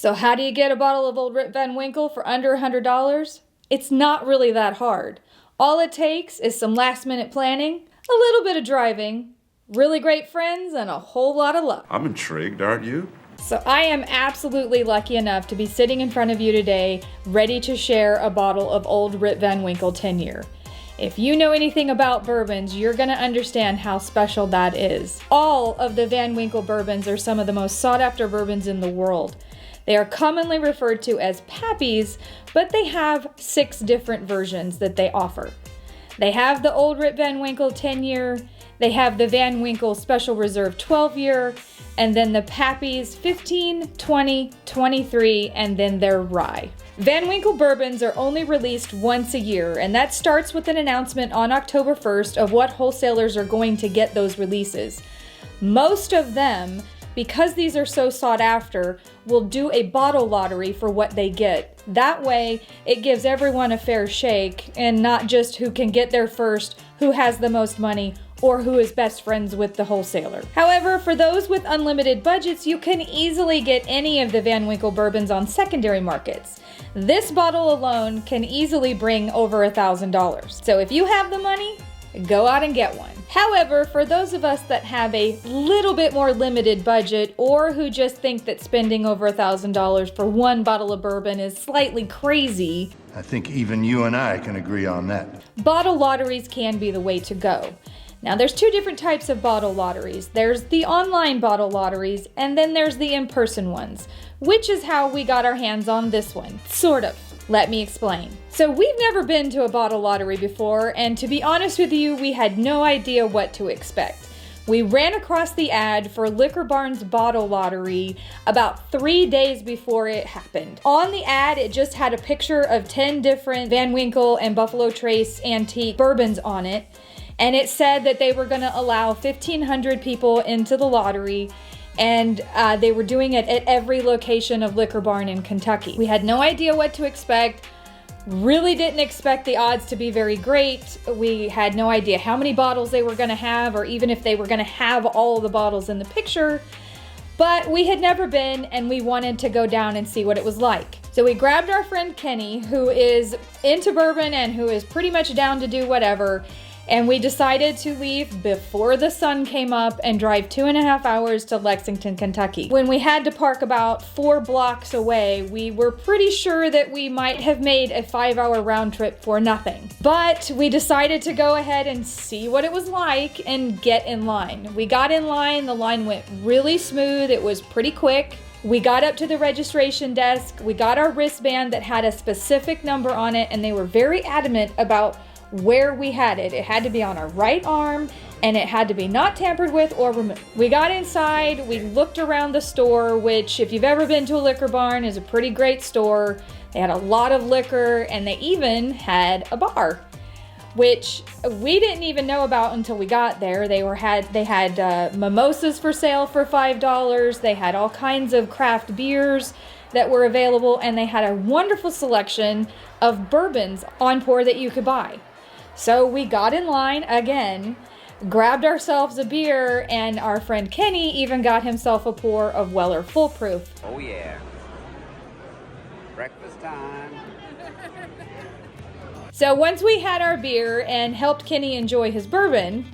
So how do you get a bottle of Old Rip Van Winkle for under $100? It's not really that hard. All it takes is some last-minute planning, a little bit of driving, really great friends, and a whole lot of luck. I'm intrigued, aren't you? So I am absolutely lucky enough to be sitting in front of you today, ready to share a bottle of Old Rip Van Winkle 10-year. If you know anything about bourbons, you're going to understand how special that is. All of the Van Winkle bourbons are some of the most sought-after bourbons in the world. They are commonly referred to as Pappies, but they have 6 different versions that they offer. They have the Old Rip Van Winkle 10-year, they have the Van Winkle Special Reserve 12-year, and then the Pappy's 15, 20, 23, and then their rye. Van Winkle bourbons are only released once a year, and that starts with an announcement on October 1st of what wholesalers are going to get those releases. Most of them, because these are so sought after, will do a bottle lottery for what they get. That way, it gives everyone a fair shake, and not just who can get there first, who has the most money, or who is best friends with the wholesaler. However, for those with unlimited budgets, you can easily get any of the Van Winkle bourbons on secondary markets. This bottle alone can easily bring over $1,000. So if you have the money, go out and get one. However, for those of us that have a little bit more limited budget, or who just think that spending over $1,000 for one bottle of bourbon is slightly crazy, I think even you and I can agree on that. bottle lotteries can be the way to go. Now, there's 2 different types of bottle lotteries. There's the online bottle lotteries, and then there's the in-person ones, which is how we got our hands on this one, sort of. Let me explain. So we've never been to a bottle lottery before, and to be honest with you, we had no idea what to expect. We ran across the ad for Liquor Barn's bottle lottery about 3 days before it happened. On the ad, it just had a picture of 10 different Van Winkle and Buffalo Trace antique bourbons on it, and it said that they were going to allow 1,500 people into the lottery, and they were doing it at every location of Liquor Barn in Kentucky. We had no idea what to expect, really didn't expect the odds to be very great. We had no idea how many bottles they were going to have, or even if they were going to have all the bottles in the picture, but we had never been, and we wanted to go down and see what it was like. So we grabbed our friend Kenny, who is into bourbon and who is pretty much down to do whatever, and we decided to leave before the sun came up and drive 2.5 hours to Lexington, Kentucky. When we had to park about 4 blocks away, we were pretty sure that we might have made a 5-hour round trip for nothing. But we decided to go ahead and see what it was like and get in line. We got in line, the line went really smooth, it was pretty quick. We got up to the registration desk, we got our wristband that had a specific number on it, and they were very adamant about where we had it. It had to be on our right arm, and it had to be not tampered with or removed. We got inside, we looked around the store, which if you've ever been to a Liquor Barn is a pretty great store. They had a lot of liquor, and they even had a bar, which we didn't even know about until we got there. They had mimosas for sale for $5. They had all kinds of craft beers that were available, and they had a wonderful selection of bourbons on pour that you could buy. So we got in line again, grabbed ourselves a beer, and our friend Kenny even got himself a pour of Weller Full Proof. Oh yeah. Breakfast time. So once we had our beer and helped Kenny enjoy his bourbon,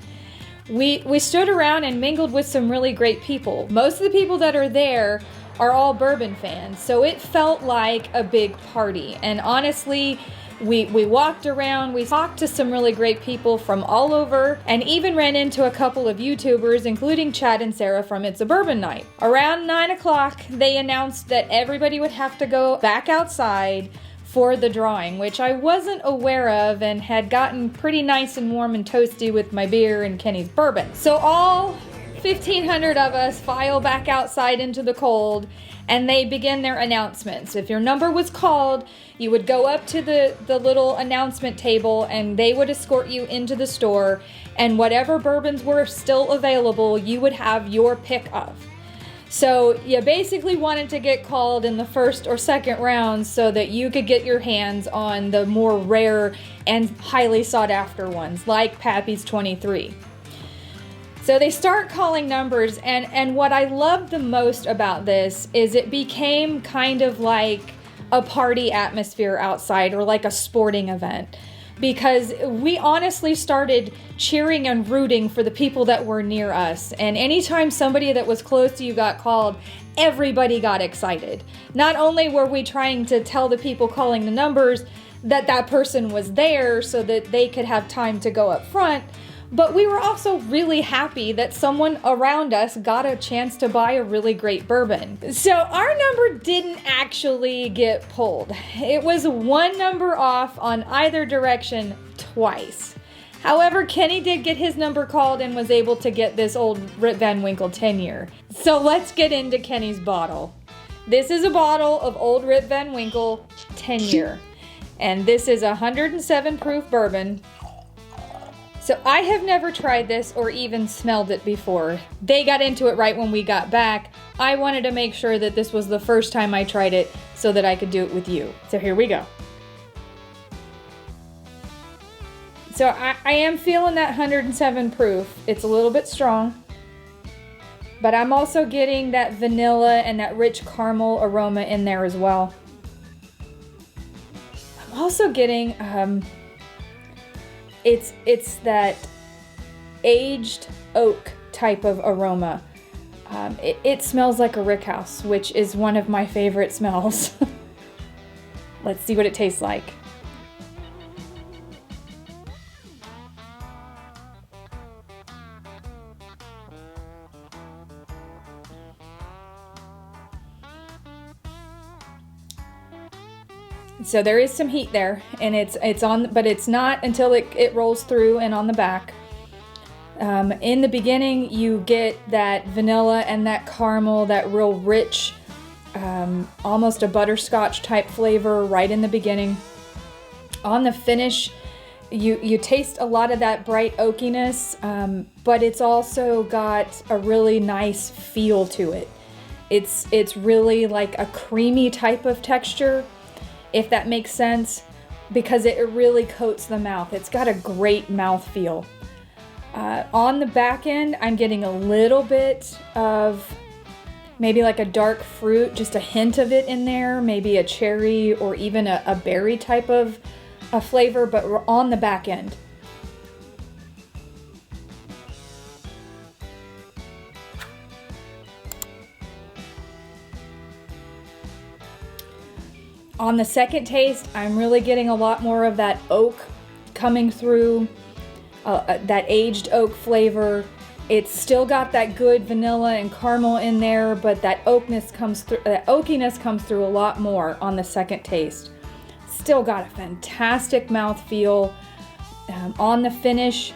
we stood around and mingled with some really great people. Most of the people that are there are all bourbon fans, so it felt like a big party. And honestly, we walked around, we talked to some really great people from all over, and even ran into a couple of YouTubers, including Chad and Sarah from It's a Bourbon Night. Around 9 o'clock, they announced that everybody would have to go back outside for the drawing, which I wasn't aware of and had gotten pretty nice and warm and toasty with my beer and Kenny's bourbon. So all 1,500 of us file back outside into the cold, and they begin their announcements. If your number was called, you would go up to the little announcement table, and they would escort you into the store, and whatever bourbons were still available, you would have your pick of. So you basically wanted to get called in the first or second round so that you could get your hands on the more rare and highly sought after ones, like Pappy's 23. So they start calling numbers, and what I love the most about this is it became kind of like a party atmosphere outside, or like a sporting event, because we honestly started cheering and rooting for the people that were near us. And anytime somebody that was close to you got called, everybody got excited. Not only were we trying to tell the people calling the numbers that that person was there so that they could have time to go up front, but we were also really happy that someone around us got a chance to buy a really great bourbon. So our number didn't actually get pulled. It was one number off on either direction twice. However, Kenny did get his number called and was able to get this Old Rip Van Winkle 10-year. So let's get into Kenny's bottle. This is a bottle of Old Rip Van Winkle 10-year. And this is 107 proof bourbon. So I have never tried this or even smelled it before. They got into it right when we got back. I wanted to make sure that this was the first time I tried it so that I could do it with you. So here we go. So I am feeling that 107 proof. It's a little bit strong, but I'm also getting that vanilla and that rich caramel aroma in there as well. I'm also getting, it's that aged oak type of aroma. It smells like a rickhouse, which is one of my favorite smells. Let's see what it tastes like. So there is some heat there, and it's on, but it's not until it rolls through and on the back. In the beginning, you get that vanilla and that caramel, that real rich, almost a butterscotch type flavor right in the beginning. On the finish, you taste a lot of that bright oakiness, but it's also got a really nice feel to it. It's really like a creamy type of texture, if that makes sense, because it really coats the mouth. It's got a great mouthfeel. On the back end, I'm getting a little bit of maybe like a dark fruit, just a hint of it in there, maybe a cherry or even a berry type of a flavor, but we're on the back end. On the second taste, I'm really getting a lot more of that oak coming through, that aged oak flavor. It's still got that good vanilla and caramel in there, but that oakiness comes through a lot more on the second taste. Still got a fantastic mouthfeel. On the finish,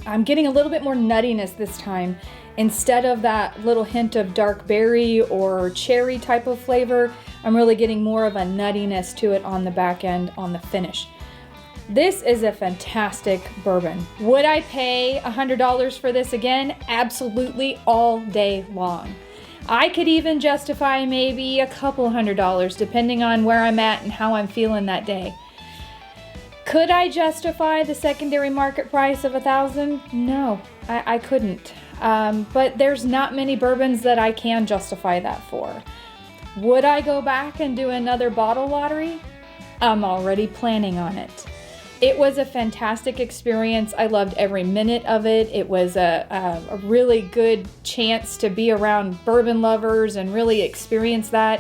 I'm getting a little bit more nuttiness this time. Instead of that little hint of dark berry or cherry type of flavor, I'm really getting more of a nuttiness to it on the back end, on the finish. This is a fantastic bourbon. Would I pay $100 for this again? Absolutely, all day long. I could even justify maybe a couple $100 depending on where I'm at and how I'm feeling that day. Could I justify the secondary market price of $1,000? No, I couldn't. But there's not many bourbons that I can justify that for. Would I go back and do another bottle lottery? I'm already planning on it. It was a fantastic experience. I loved every minute of it. It was a really good chance to be around bourbon lovers and really experience that,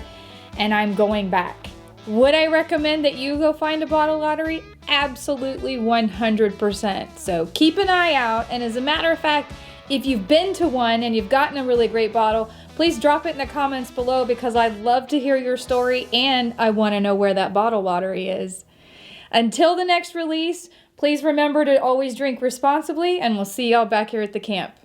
and I'm going back. Would I recommend that you go find a bottle lottery? Absolutely 100%. So keep an eye out, and as a matter of fact, if you've been to one and you've gotten a really great bottle, please drop it in the comments below because I'd love to hear your story and I want to know where that bottle lottery is. Until the next release, please remember to always drink responsibly, and we'll see y'all back here at the camp.